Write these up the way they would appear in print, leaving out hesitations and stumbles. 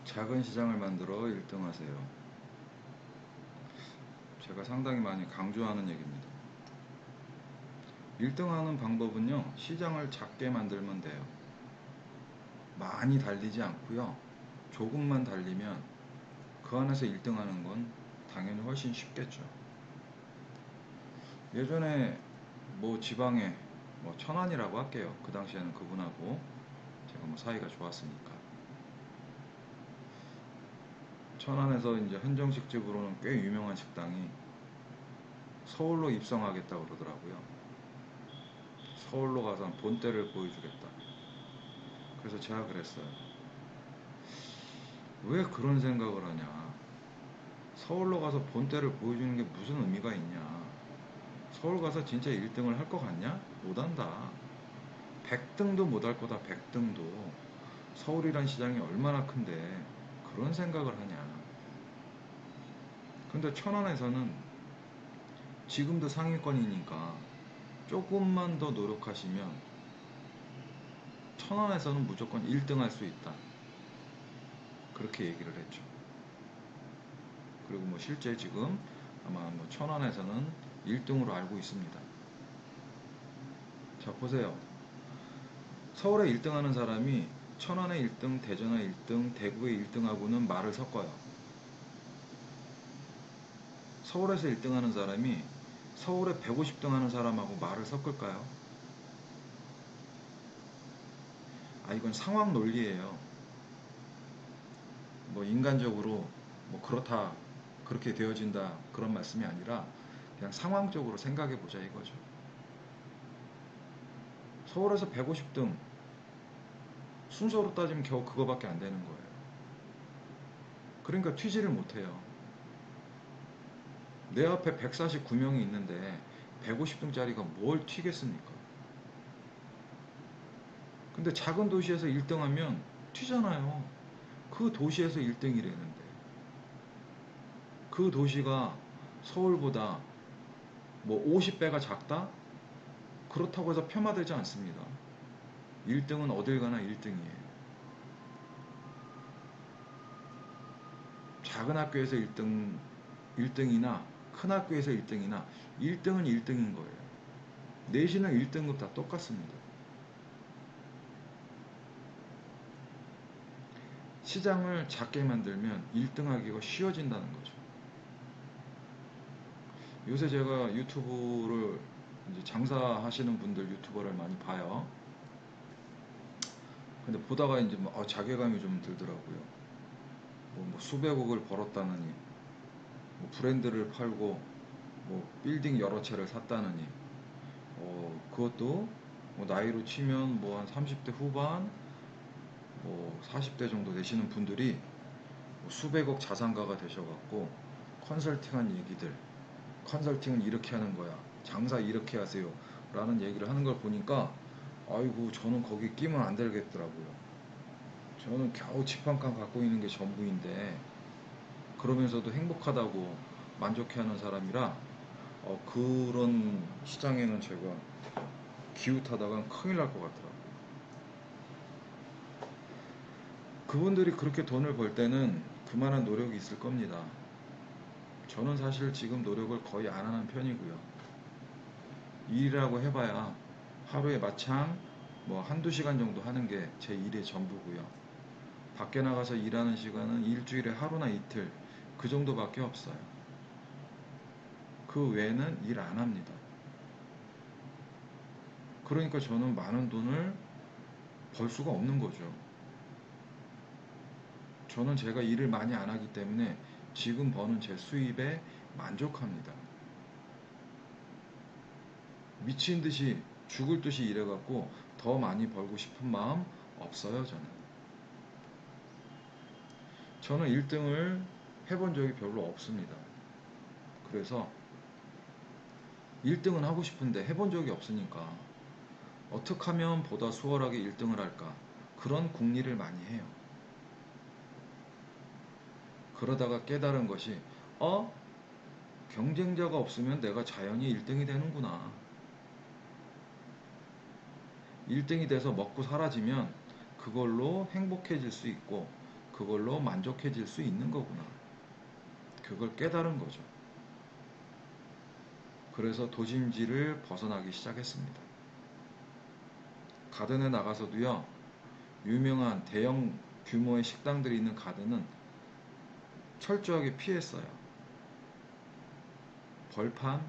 작은 시장을 만들어 1등 하세요. 제가 상당히 많이 강조하는 얘기입니다. 1등 하는 방법은요, 시장을 작게 만들면 돼요. 많이 달리지 않고요, 조금만 달리면 그 안에서 1등 하는 건 당연히 훨씬 쉽겠죠. 예전에 뭐 지방에 뭐 천안이라고 할게요. 그 당시에는 그분하고 제가 뭐 사이가 좋았으니까. 천안에서 이제 한정식 집으로는 꽤 유명한 식당이 서울로 입성하겠다고 그러더라고요. 서울로 가서 본때를 보여주겠다. 그래서 제가 그랬어요. 왜 그런 생각을 하냐. 서울로 가서 본때를 보여주는 게 무슨 의미가 있냐. 서울 가서 진짜 1등을 할 것 같냐? 못한다. 100등도 못 할 거다. 100등도. 서울이란 시장이 얼마나 큰데 그런 생각을 하냐. 근데 천안에서는 지금도 상위권이니까 조금만 더 노력하시면 천안에서는 무조건 1등 할 수 있다. 그렇게 얘기를 했죠. 그리고 뭐 실제 지금 아마 뭐 천안에서는 1등으로 알고 있습니다. 자, 보세요. 서울에 1등 하는 사람이 천안에 1등, 대전에 1등, 대구에 1등하고는 말을 섞어요. 서울에서 1등 하는 사람이 서울에 150등 하는 사람하고 말을 섞을까요? 아, 이건 상황 논리예요. 뭐 인간적으로 뭐 그렇다, 그렇게 되어진다 그런 말씀이 아니라 그냥 상황적으로 생각해 보자 이거죠. 서울에서 150등 순서로 따지면 겨우 그거밖에 안 되는 거예요. 그러니까 튀지를 못해요. 내 앞에 149명이 있는데 150등짜리가 뭘 튀겠습니까? 근데 작은 도시에서 1등 하면 튀잖아요. 그 도시에서 1등이라는데. 그 도시가 서울보다 뭐 50배가 작다? 그렇다고 해서 폄하되지 않습니다. 1등은 어딜 가나 1등이에요. 작은 학교에서 1등, 1등이나 큰 학교에서 1등이나 1등은 1등인 거예요. 내신은 1등급 다 똑같습니다. 시장을 작게 만들면 1등 하기가 쉬워진다는 거죠. 요새 제가 유튜브를 이제 장사하시는 분들 유튜버를 많이 봐요. 근데 보다가 이제 뭐 자괴감이 좀 들더라고요. 뭐 수백억을 벌었다느니, 뭐 브랜드를 팔고 뭐 빌딩 여러 채를 샀다느니, 그것도 뭐 나이로 치면 뭐 한 30대 후반, 뭐 40대 정도 되시는 분들이 뭐 수백억 자산가가 되셔갖고 컨설팅한 얘기들, 컨설팅은 이렇게 하는 거야, 장사 이렇게 하세요 라는 얘기를 하는 걸 보니까 아이고 저는 거기 끼면 안 되겠더라고요. 저는 겨우 집 한 칸 갖고 있는 게 전부인데 그러면서도 행복하다고 만족해하는 사람이라 그런 시장에는 제가 기웃하다가 큰일 날 것 같더라고요. 그분들이 그렇게 돈을 벌 때는 그만한 노력이 있을 겁니다. 저는 사실 지금 노력을 거의 안 하는 편이고요. 일이라고 해봐야 하루에 마창 뭐 한두 시간 정도 하는 게 제 일의 전부고요. 밖에 나가서 일하는 시간은 일주일에 하루나 이틀 그 정도밖에 없어요. 그 외에는 일 안 합니다. 그러니까 저는 많은 돈을 벌 수가 없는 거죠. 저는 제가 일을 많이 안 하기 때문에 지금 버는 제 수입에 만족합니다. 미친 듯이 죽을 듯이 일해갖고 더 많이 벌고 싶은 마음 없어요, 저는. 저는 1등을 해본 적이 별로 없습니다. 그래서 1등은 하고 싶은데 해본 적이 없으니까 어떻게 하면 보다 수월하게 1등을 할까? 그런 궁리를 많이 해요. 그러다가 깨달은 것이, 어? 경쟁자가 없으면 내가 자연히 1등이 되는구나. 1등이 돼서 먹고 사라지면 그걸로 행복해질 수 있고 그걸로 만족해질 수 있는 거구나. 그걸 깨달은 거죠. 그래서 도심지를 벗어나기 시작했습니다. 가든에 나가서도요, 유명한 대형 규모의 식당들이 있는 가든은 철저하게 피했어요. 벌판,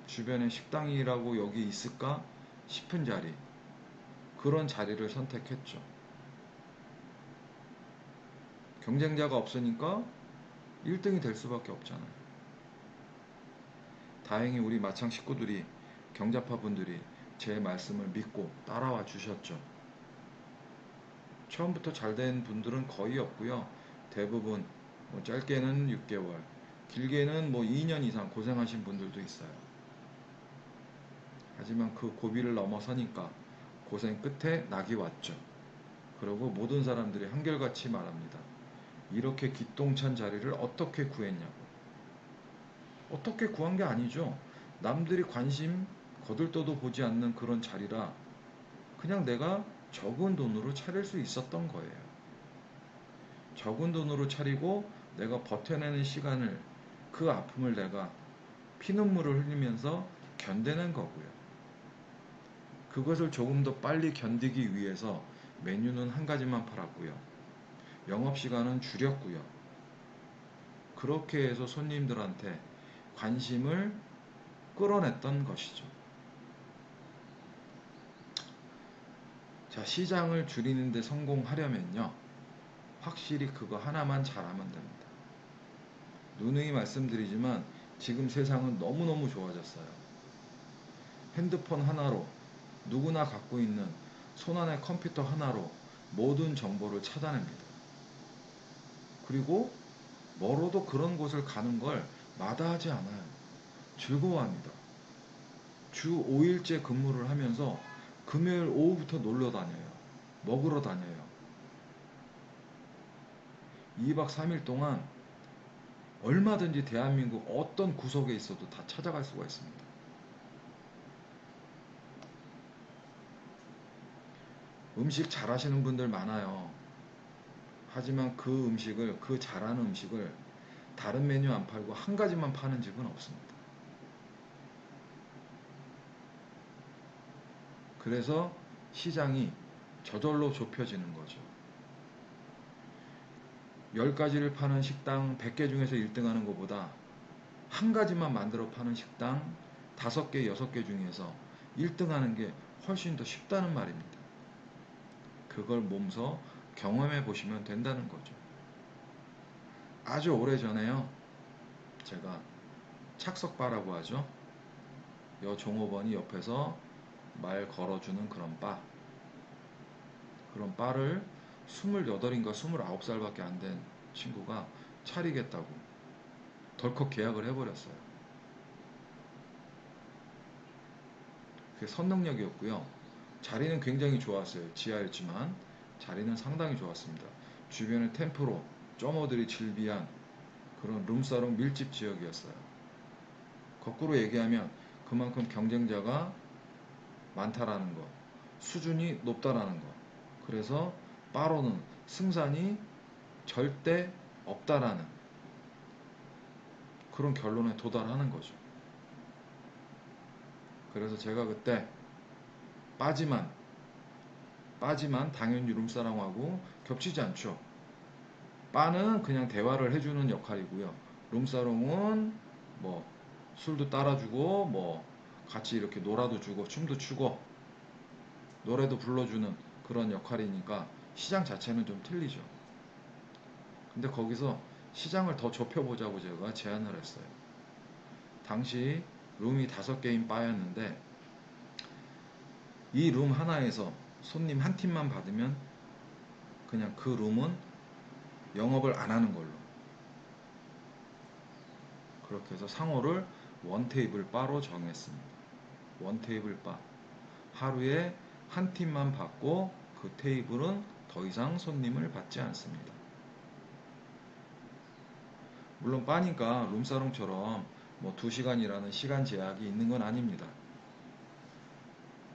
주변에 식당이라고 여기 있을까 싶은 자리, 그런 자리를 선택했죠. 경쟁자가 없으니까 1등이 될 수밖에 없잖아요. 다행히 우리 마창 식구들이, 경자파 분들이 제 말씀을 믿고 따라와 주셨죠. 처음부터 잘 된 분들은 거의 없고요. 대부분 뭐 짧게는 6개월, 길게는 뭐 2년 이상 고생하신 분들도 있어요. 하지만 그 고비를 넘어서니까 고생 끝에 낙이 왔죠. 그리고 모든 사람들이 한결같이 말합니다. 이렇게 기똥찬 자리를 어떻게 구했냐고. 어떻게 구한 게 아니죠. 남들이 관심 거들떠도 보지 않는 그런 자리라 그냥 내가 적은 돈으로 차릴 수 있었던 거예요. 적은 돈으로 차리고 내가 버텨내는 시간을, 그 아픔을 내가 피눈물을 흘리면서 견뎌낸 거고요. 그것을 조금 더 빨리 견디기 위해서 메뉴는 한 가지만 팔았고요. 영업시간은 줄였고요. 그렇게 해서 손님들한테 관심을 끌어냈던 것이죠. 자, 시장을 줄이는데 성공하려면요, 확실히 그거 하나만 잘하면 됩니다. 누누이 말씀드리지만 지금 세상은 너무너무 좋아졌어요. 핸드폰 하나로, 누구나 갖고 있는 손안의 컴퓨터 하나로 모든 정보를 찾아냅니다. 그리고 멀어도 그런 곳을 가는 걸 마다하지 않아요. 즐거워합니다. 주 5일째 근무를 하면서 금요일 오후부터 놀러 다녀요. 먹으러 다녀요. 2박 3일 동안 얼마든지 대한민국 어떤 구석에 있어도 다 찾아갈 수가 있습니다. 음식 잘하시는 분들 많아요. 하지만 그 음식을, 그 잘하는 음식을 다른 메뉴 안 팔고 한 가지만 파는 집은 없습니다. 그래서 시장이 저절로 좁혀지는 거죠. 10가지를 파는 식당 100개 중에서 1등 하는 것보다 한 가지만 만들어 파는 식당 5개, 6개 중에서 1등 하는 게 훨씬 더 쉽다는 말입니다. 그걸 몸소 경험해 보시면 된다는 거죠. 아주 오래전에요, 제가 착석바라고 하죠. 여 종업원이 옆에서 말 걸어주는 그런 바를 28인가 29살밖에 안 된 친구가 차리겠다고 덜컥 계약을 해버렸어요. 그게 선능력이었고요. 자리는 굉장히 좋았어요. 지하였지만 자리는 상당히 좋았습니다. 주변에 템프로, 점어들이 즐비한 그런 룸사롱 밀집 지역이었어요. 거꾸로 얘기하면 그만큼 경쟁자가 많다라는 거, 수준이 높다라는 거. 그래서 바로는 승산이 절대 없다라는 그런 결론에 도달하는 거죠. 그래서 제가 그때 빠지만 당연히 룸사롱하고 겹치지 않죠. 바는 그냥 대화를 해주는 역할이고요. 룸사롱은 뭐 술도 따라주고 뭐 같이 이렇게 놀아도 주고 춤도 추고 노래도 불러주는 그런 역할이니까 시장 자체는 좀 틀리죠. 근데 거기서 시장을 더 좁혀보자고 제가 제안을 했어요. 당시 룸이 5개인 바였는데 이 룸 하나에서 손님 한 팀만 받으면 그냥 그 룸은 영업을 안 하는 걸로, 그렇게 해서 상호를 원테이블 바로 정했습니다. 원테이블 바, 하루에 한 팀만 받고 그 테이블은 더 이상 손님을 받지 않습니다. 물론 바니까 룸사롱처럼 뭐 2시간이라는 시간 제약이 있는 건 아닙니다.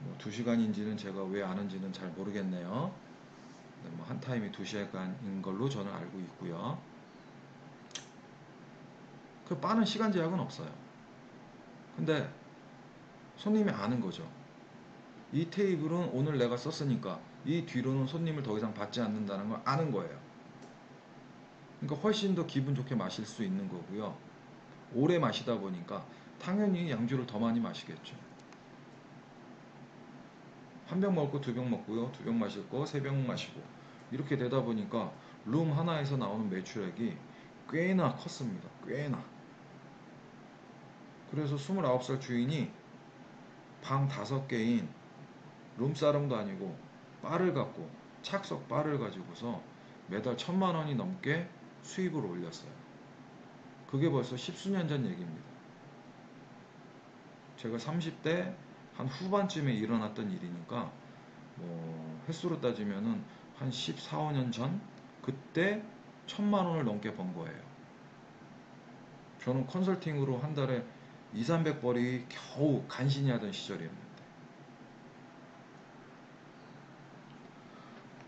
뭐 2시간인지는 제가 왜 아는지는 잘 모르겠네요. 뭐 한 타임이 2시간인 걸로 저는 알고 있고요. 그 바는 시간 제약은 없어요. 근데 손님이 아는 거죠. 이 테이블은 오늘 내가 썼으니까 이 뒤로는 손님을 더 이상 받지 않는다는 걸 아는 거예요. 그러니까 훨씬 더 기분 좋게 마실 수 있는 거고요. 오래 마시다 보니까 당연히 양주를 더 많이 마시겠죠. 한 병 먹고 두 병 먹고요. 두 병 마실 거 세 병 마시고 이렇게 되다 보니까 룸 하나에서 나오는 매출액이 꽤나 컸습니다. 꽤나. 그래서 29살 주인이 방 5개인 룸사롱도 아니고 바를 갖고 착석 바를 가지고서 매달 1,000만 원이 넘게 수입을 올렸어요. 그게 벌써 10수년 전 얘기입니다. 제가 30대 한 후반쯤에 일어났던 일이니까 뭐 횟수로 따지면은 한 14, 15년 전 그때 1,000만 원을 넘게 번 거예요. 저는 컨설팅으로 한 달에 2, 300벌이 겨우 간신히 하던 시절이었는데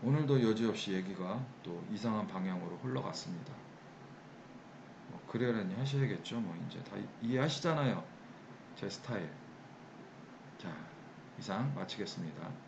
오늘도 여지없이 얘기가 또 이상한 방향으로 흘러갔습니다. 뭐 그러려니 하셔야겠죠. 뭐 이제 다 이해하시잖아요. 제 스타일. 자, 이상 마치겠습니다.